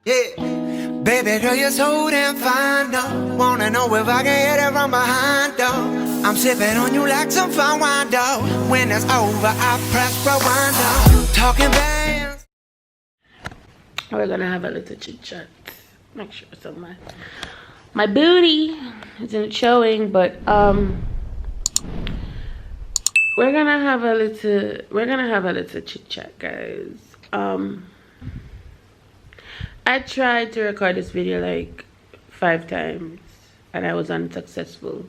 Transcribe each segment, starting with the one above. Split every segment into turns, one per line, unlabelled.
Yeah, baby girl, you're so damn fine, though. Wanna know if I can hit it from behind, though. I'm sipping on you like some fine wine, though. When it's over, I press rewind, though. Talking bands.
We're gonna have a little chit chat. Make sure so my booty isn't showing, but we're gonna have a little chit chat, guys. I tried to record this video like 5 times and I was unsuccessful.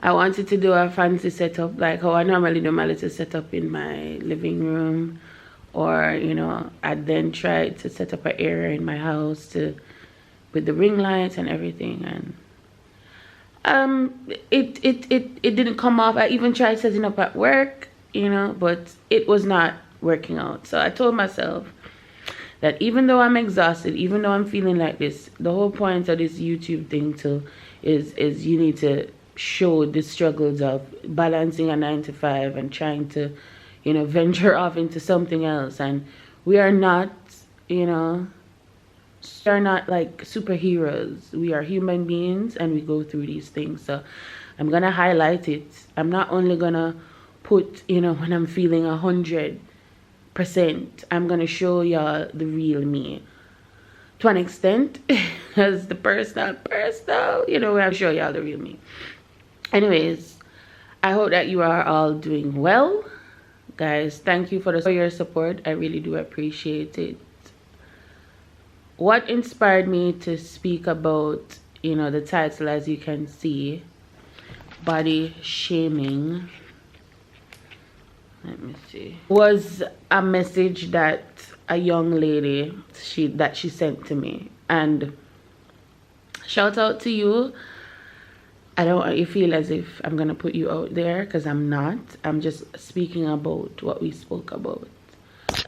I wanted to do a fancy setup like how I normally do my little setup in my living room, or you know, I then tried to set up an area in my house with the ring lights and everything, and it didn't come off. I even tried setting up at work, you know, but it was not working out. So I told myself that even though I'm exhausted, even though I'm feeling like this, the whole point of this YouTube thing too is you need to show the struggles of balancing a 9 to 5 and trying to, you know, venture off into something else. And we are not, you know, we are not like superheroes. We are human beings and we go through these things. So I'm gonna highlight it. I'm not only gonna put, you know, when I'm feeling 100%, I'm gonna show y'all the real me to an extent, as the personal, you know, I'll show y'all the real me. Anyways, I hope that you are all doing well, guys. Thank you for your support. I really do appreciate it. What inspired me to speak about, you know, the title, as you can see, body shaming, let me see, was a message that a young lady she sent to me. And shout out to you. I don't want you to feel as if I'm gonna put you out there, because I'm not. I'm just speaking about what we spoke about.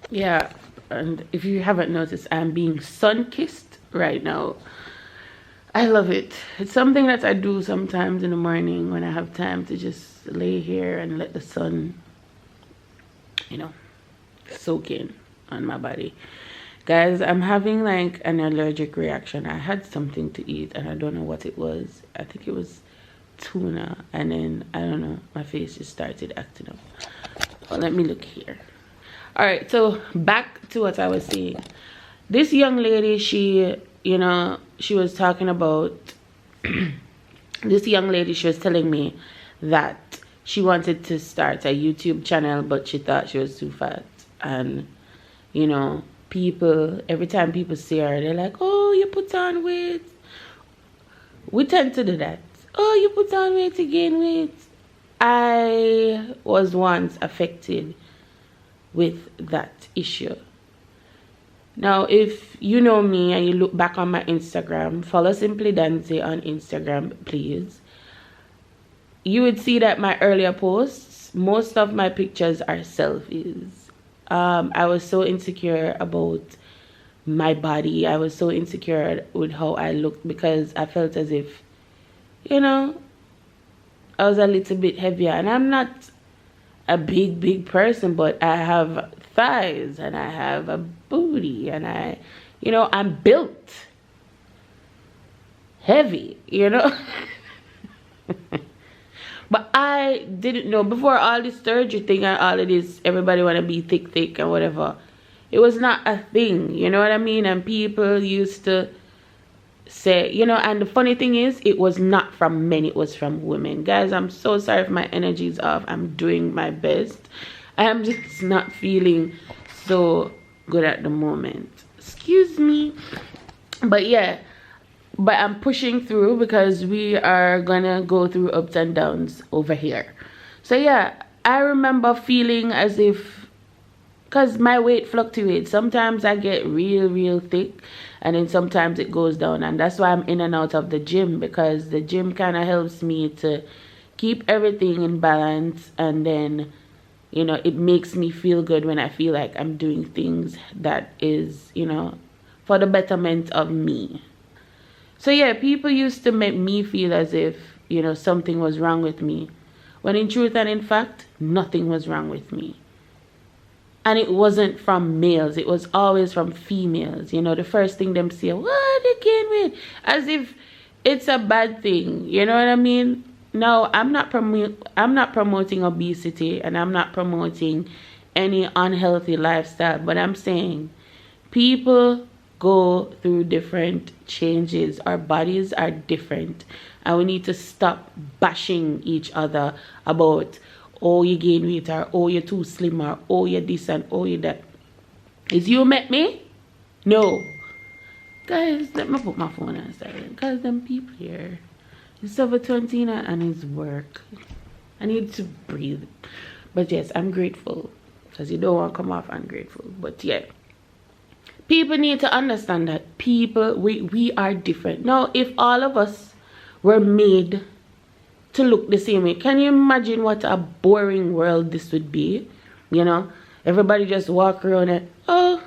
Yeah, and if you haven't noticed, I'm being sun-kissed right now. I love it. It's something that I do sometimes in the morning when I have time to just lay here and let the sun, you know, soak in on my body. Guys, I'm having like an allergic reaction. I had something to eat and I don't know what it was. I think it was tuna, and then I don't know, my face just started acting up. Well, let me look here. All right, so back to what I was saying. This young lady, she, you know, she was talking about this young lady, she was telling me that she wanted to start a YouTube channel, but she thought she was too fat. And you know, people, every time people see her, they're like, oh, you put on weight. We tend to do that. Oh, you put on weight to gain weight. I was once affected with that issue. Now, if you know me and you look back on my Instagram, follow Simply Dancy on Instagram, please. You would see that my earlier posts, most of my pictures are selfies. I was so insecure about my body. I was so insecure with how I looked, because I felt as if, you know, I was a little bit heavier. And I'm not a big person, but I have thighs and I have a booty and I, you know, I'm built heavy, you know. But I didn't know, before all this surgery thing and all of this, everybody want to be thick and whatever. It was not a thing, you know what I mean? And people used to say, you know, and the funny thing is, it was not from men, it was from women. Guys, I'm so sorry if my energy is off. I'm doing my best. I am just not feeling so good at the moment. Excuse me. But yeah. But I'm pushing through, because we are gonna go through ups and downs over here. So yeah, I remember feeling as if, because my weight fluctuates. Sometimes I get real thick, and then sometimes it goes down. And that's why I'm in and out of the gym, because the gym kind of helps me to keep everything in balance. And then, you know, it makes me feel good when I feel like I'm doing things that is, you know, for the betterment of me. So yeah, people used to make me feel as if, you know, something was wrong with me, when in truth and in fact, nothing was wrong with me. And it wasn't from males, it was always from females. You know, the first thing them say, what they gain weight? As if it's a bad thing. You know what I mean? No, I'm not promoting obesity, and I'm not promoting any unhealthy lifestyle, but I'm saying people go through different changes. Our bodies are different, and we need to stop bashing each other about, oh, you gain weight, or oh, you're too slim, or oh, you're this and oh, you're that. Is you met me? No. Guys, let me put my phone on silent, because them people here. It's 7:20 and it's work. I need to breathe. But yes, I'm grateful, because you don't want to come off ungrateful. But yeah, people need to understand that people, we are different. Now, if all of us were made to look the same way, can you imagine what a boring world this would be? You know, everybody just walk around and, oh,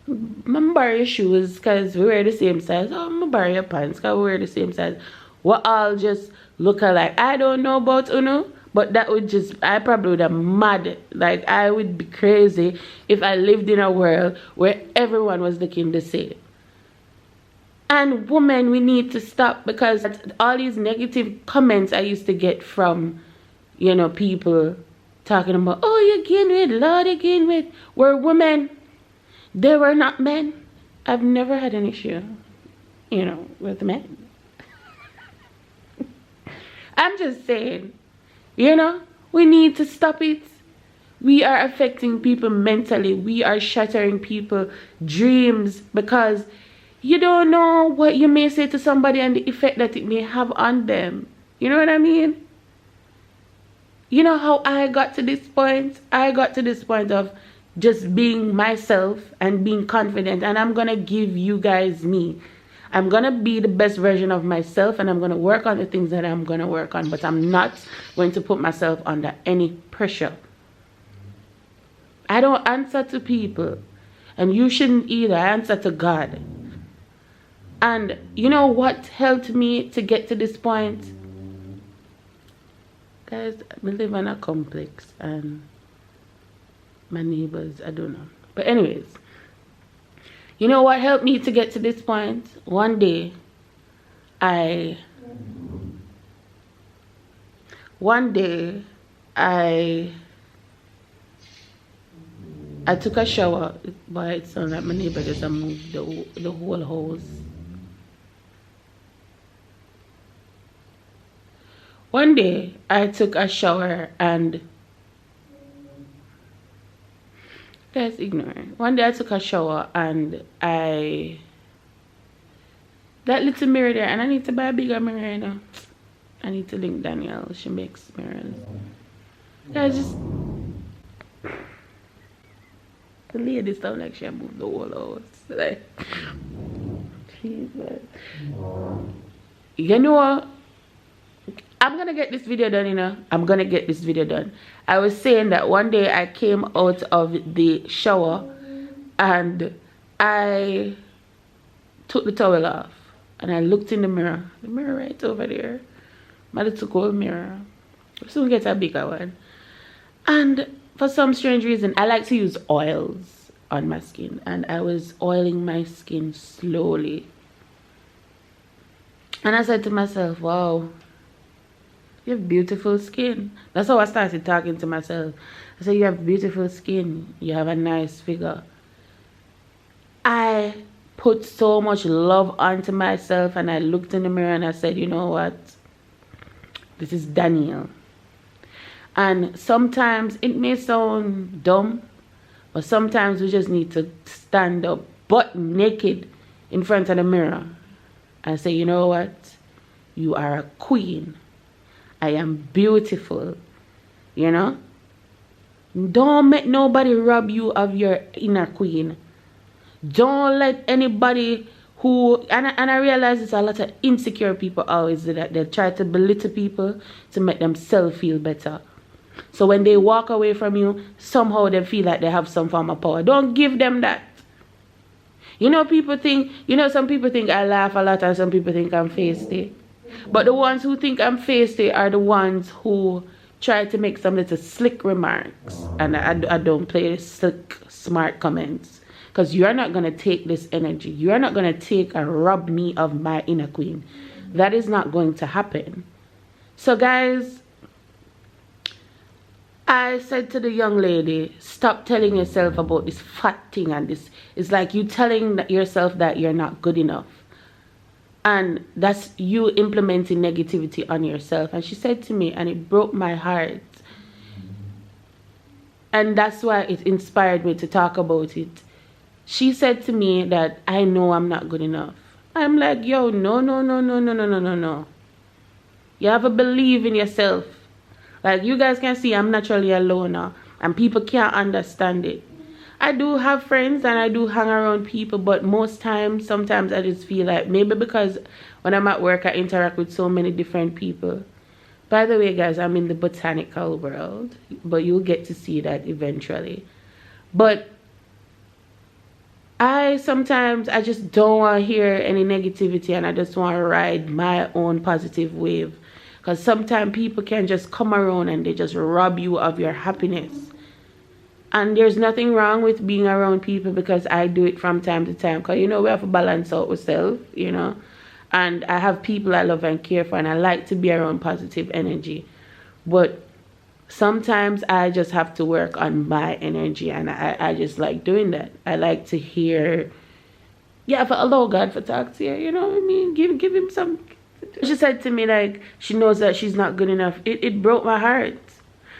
I'm borrow your shoes because we wear the same size. Oh, I'm borrow your pants because we wear the same size. We all just look alike. I don't know about Uno, but that would just, I probably would have mad. Like, I would be crazy if I lived in a world where everyone was looking the same. And women, we need to stop, because all these negative comments I used to get from, you know, people talking about, oh, you gain weight, Lord, you gain weight. We're women. They were not men. I've never had an issue, you know, with men. I'm just saying, you know, we need to stop it. We are affecting people mentally. We are shattering people's dreams, because you don't know what you may say to somebody and the effect that it may have on them. You know what I mean? You know how I got to this point? I got to this point of just being myself and being confident, and I'm gonna give you guys me. I'm gonna be the best version of myself, and I'm gonna work on the things that I'm gonna work on, but I'm not going to put myself under any pressure. I don't answer to people, and you shouldn't either. I answer to God. And you know what helped me to get to this point? Guys, I live in a complex, and my neighbors, I don't know. But anyways, you know what helped me to get to this point? One day, I took a shower, but it sounded like my neighbor just moved the whole house. One day, I took a shower and, guys, ignore it. One day I took a shower and that little mirror there, and I need to buy a bigger mirror, you know. I need to link Danielle. She makes mirrors. Guys, just, the lady sound like she moved the whole house. Like, Jesus. You know what? I'm gonna get this video done, you know. I'm gonna get this video done. I was saying that one day I came out of the shower and I took the towel off and I looked in the mirror. The mirror right over there. My little gold mirror. I'll soon get a bigger one. And for some strange reason, I like to use oils on my skin, and I was oiling my skin slowly. And I said to myself, wow, you have beautiful skin. That's how I started talking to myself. I said, you have beautiful skin. You have a nice figure. I put so much love onto myself, and I looked in the mirror and I said, you know what? This is Danielle. And sometimes it may sound dumb, but sometimes we just need to stand up butt naked in front of the mirror and say, you know what? You are a queen. I am beautiful. You know? Don't make nobody rob you of your inner queen. Don't let anybody who, and I realize it's a lot of insecure people always do that. They try to belittle people to make themselves feel better. So when they walk away from you, somehow they feel like they have some form of power. Don't give them that. You know, people think, you know, some people think I laugh a lot and some people think I'm feisty. But the ones who think I'm feisty are the ones who try to make some little slick remarks, and I don't play slick, smart comments, because you're not going to take this energy. You're not going to take and rob me of my inner queen. That is not going to happen. So guys, I said to the young lady, stop telling yourself about this fat thing, and this is like you telling yourself that you're not good enough. And that's you implementing negativity on yourself. And she said to me, and it broke my heart. And that's why it inspired me to talk about it. She said to me that I know I'm not good enough. I'm like, yo, no. You have to believe in yourself. Like, you guys can see I'm naturally a loner, and people can't understand it. I do have friends and I do hang around people, but most times, sometimes I just feel like, maybe because when I'm at work I interact with so many different people. By the way guys, I'm in the botanical world, but you'll get to see that eventually. But sometimes I just don't want to hear any negativity, and I just want to ride my own positive wave. Because sometimes people can just come around and they just rob you of your happiness. And there's nothing wrong with being around people, because I do it from time to time. Because, you know, we have to balance out ourselves, you know. And I have people I love and care for, and I like to be around positive energy. But sometimes I just have to work on my energy, and I just like doing that. I like to hear, yeah, for allow God for talk to you, you know what I mean? Give him some. She said to me, like, she knows that she's not good enough. It broke my heart.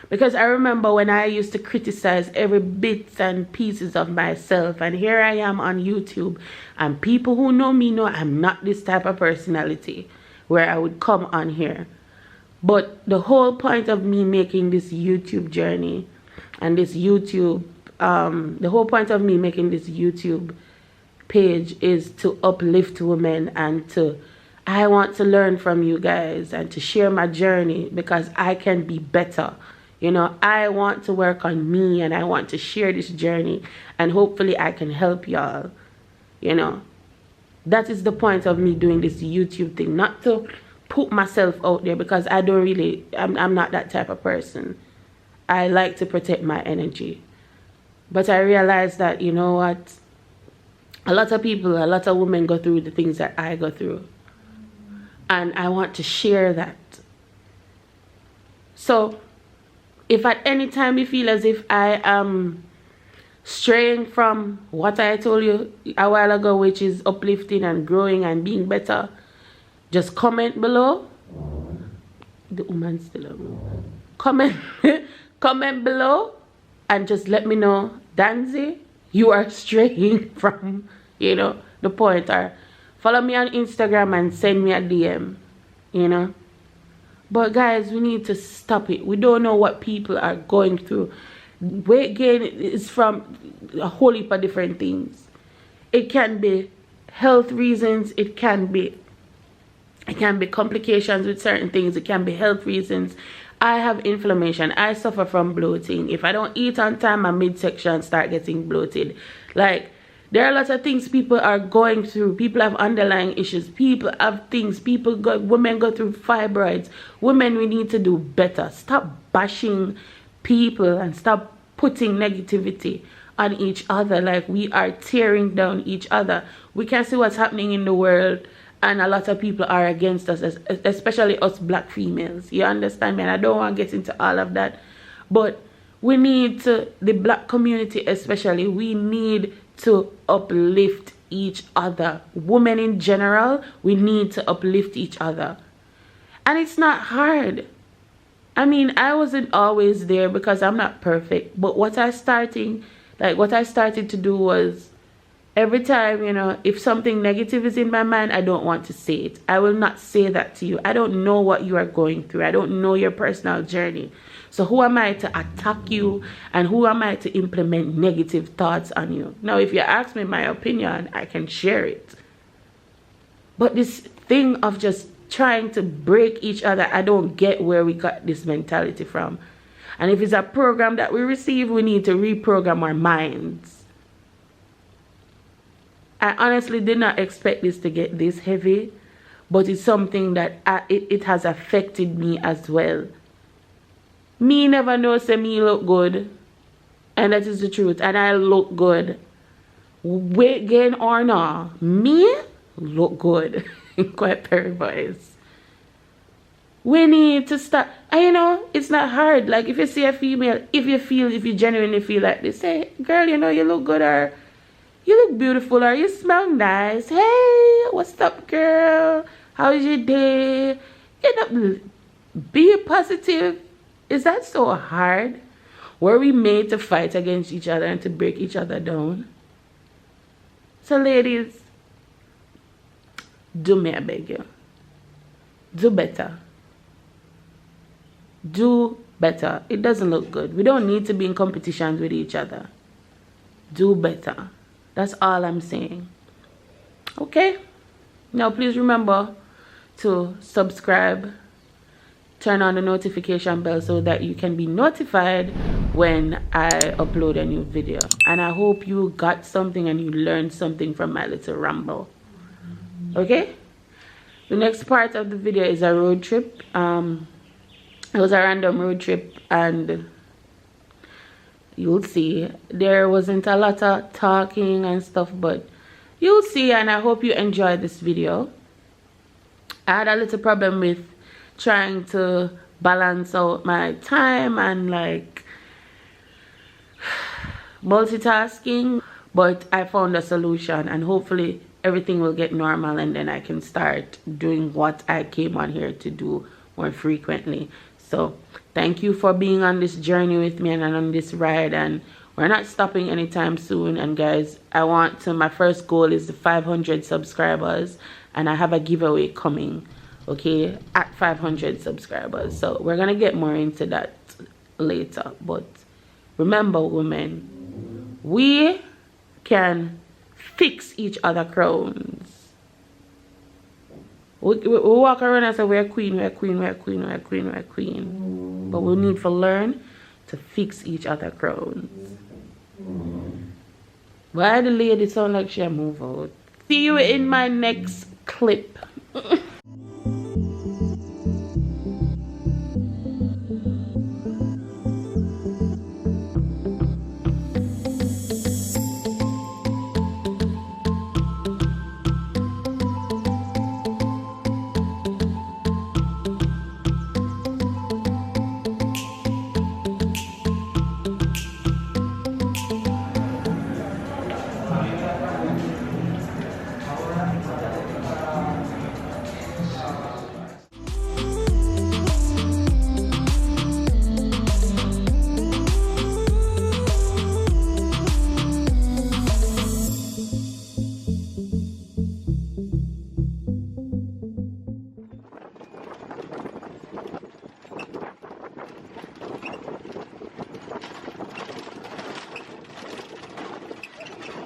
Because I remember when I used to criticize every bits and pieces of myself, and here I am on YouTube, and people who know me know I'm not this type of personality where I would come on here. But the whole point of me making this YouTube journey and this YouTube, the whole point of me making this YouTube page is to uplift women, and I want to learn from you guys and to share my journey, because I can be better. You know, I want to work on me, and I want to share this journey, and hopefully I can help y'all. You know, that is the point of me doing this YouTube thing, not to put myself out there, because I don't really, I'm not that type of person. I like to protect my energy. But I realized that, you know what, a lot of people, a lot of women go through the things that I go through, and I want to share that. So if at any time you feel as if I am straying from what I told you a while ago, which is uplifting and growing and being better, just comment below. The woman still on. Comment below and just let me know, Danzy, you are straying from, you know, the point. Or follow me on Instagram and send me a DM, you know. But guys, we need to stop it. We don't know what people are going through. Weight gain is from a whole heap of different things. It can be health reasons. It can be complications with certain things. It can be health reasons. I have inflammation. I suffer from bloating. If I don't eat on time, my midsection start getting bloated. Like, there are lots of things people are going through. People have underlying issues. People have things. Women go through fibroids. Women, we need to do better. Stop bashing people and stop putting negativity on each other. Like, we are tearing down each other. We can see what's happening in the world, and a lot of people are against us, especially us black females. You understand me? And I don't want to get into all of that. But we need to, the black community especially, we need to uplift each other. Women in general, we need to uplift each other. And it's not hard. I mean, I wasn't always there because I'm not perfect. But what I started to do was, every time, you know, if something negative is in my mind, I don't want to say it. I will not say that to you. I don't know what you are going through. I don't know your personal journey. So who am I to attack you, and who am I to implement negative thoughts on you? Now, if you ask me my opinion, I can share it. But this thing of just trying to break each other, I don't get where we got this mentality from. And if it's a program that we receive, we need to reprogram our minds. I honestly did not expect this to get this heavy, but it's something that it has affected me as well. Me never know say me look good. And that is the truth. And I look good. Weight gain or not, me look good. Quite Paris. We need to start. And you know, it's not hard. Like if you see a female, if you genuinely feel like this, say, girl, you know, you look good, or you look beautiful, or you smell nice. Hey, what's up, girl? How's your day? You know, be positive. Is that so hard? Were we made to fight against each other and to break each other down? So ladies, do me, I beg you. Do better. Do better. It doesn't look good. We don't need to be in competitions with each other. Do better. That's all I'm saying. Okay? Now please remember to subscribe. Turn on the notification bell so that you can be notified when I upload a new video. And I hope you got something and you learned something from my little ramble. Okay? The next part of the video is a road trip. It was a random road trip, and you'll see there wasn't a lot of talking and stuff, but you'll see, and I hope you enjoyed this video. I had a little problem with trying to balance out my time and like multitasking, but I found a solution, and hopefully everything will get normal, and then I can start doing what I came on here to do more frequently. So thank you for being on this journey with me and on this ride, and we're not stopping anytime soon. And guys, my first goal is the 500 subscribers, and I have a giveaway coming, okay, at 500 subscribers. So we're gonna get more into that later, but remember, women, we can fix each other crowns. We walk around and say we're queen, we're queen, we're queen, we're queen, we're queen. But we need to learn to fix each other crowns. Why the lady sound like she move out? See you in my next clip.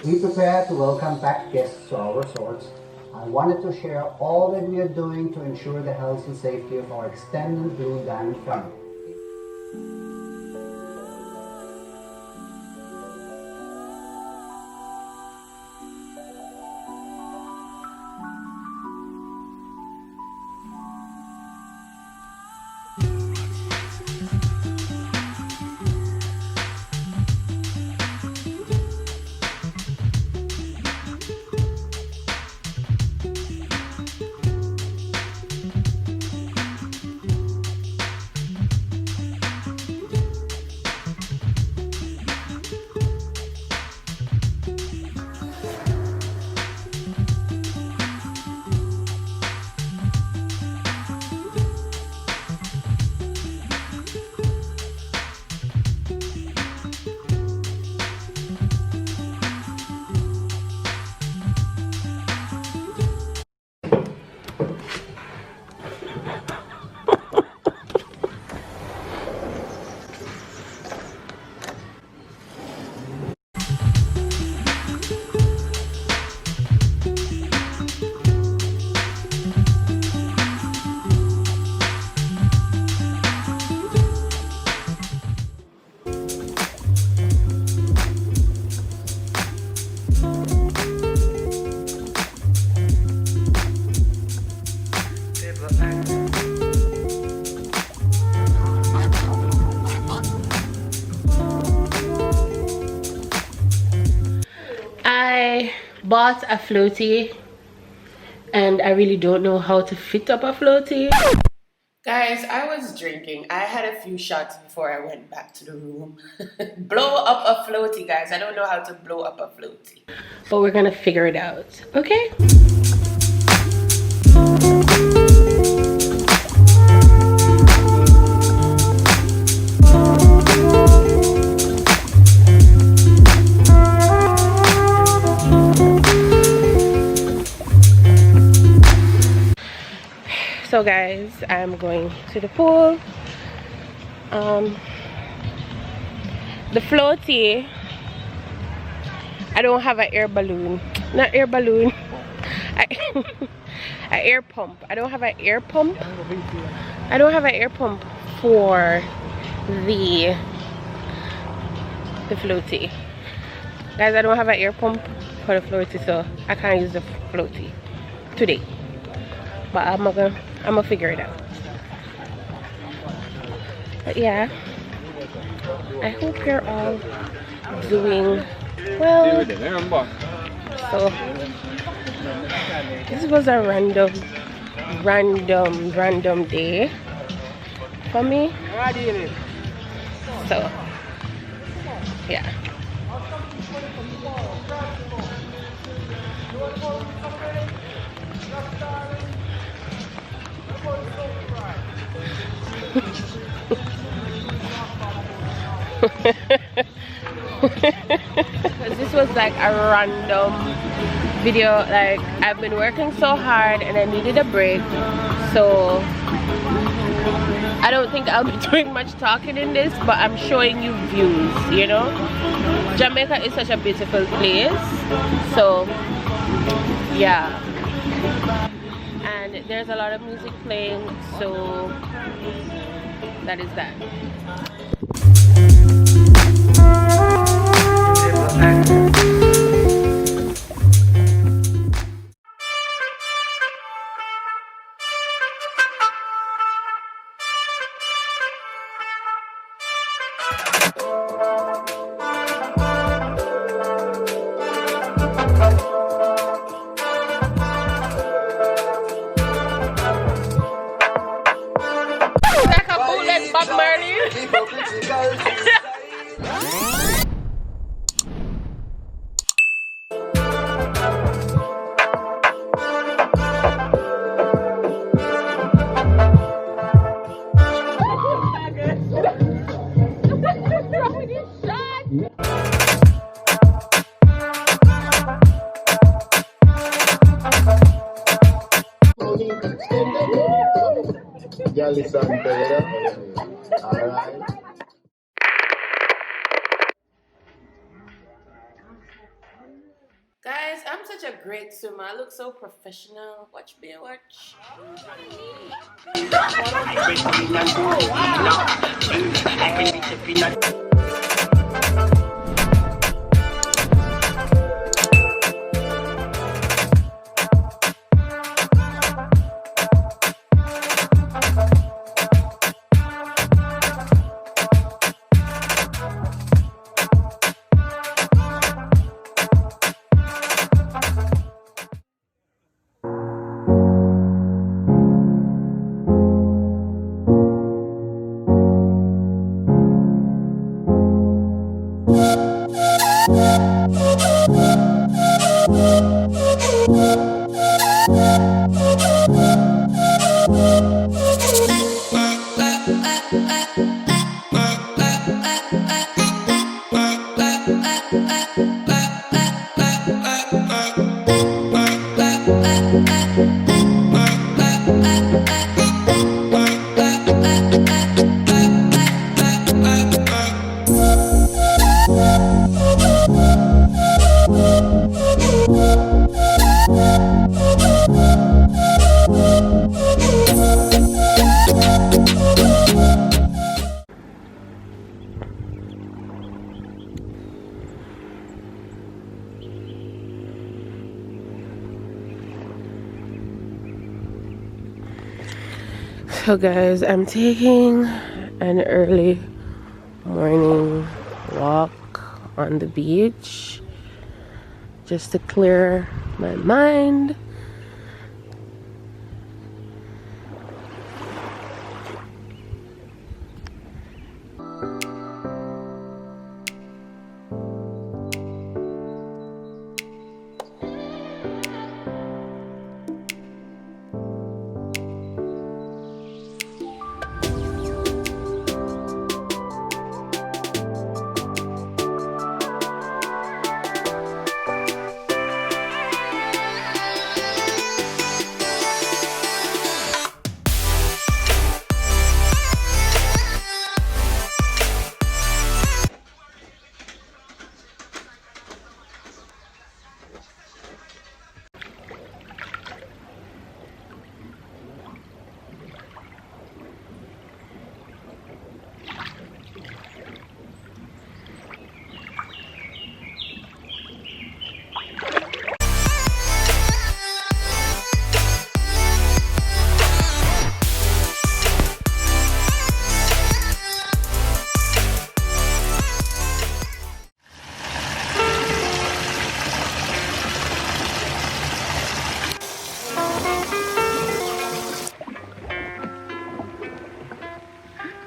Be prepared to welcome back guests to our resorts. I wanted to share all that we are doing to ensure the health and safety of our extended Blue Diamond family.
bought a floaty and I really don't know how to fit up a floaty. Guys, I was drinking. I had a few shots before I went back to the room. Blow up a floaty, guys. I don't know how to blow up a floaty. But we're gonna figure it out, okay? So guys, I'm going to the pool. The floaty, I don't have an air balloon. Not air balloon. An air pump. I don't have an air pump. I don't have an air pump for the floaty. Guys, I don't have an air pump for the floaty, so I can't use the floaty today. But I'm gonna figure it out. But yeah, I hope you're all doing well. So this was a random day for me. So yeah. This was like a random video. Like, I've been working so hard and I needed a break, so I don't think I'll be doing much talking in this, but I'm showing you views, you know. Jamaica is such a beautiful place, so yeah. And there's a lot of music playing, so that is that. Like a bootleg Bob Marley. Guys, I'm such a great swimmer. I look so professional. Watch me, watch. So guys, I'm taking an early morning walk on the beach
just to clear my mind.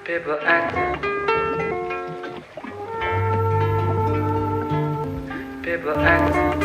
People acting. People acting.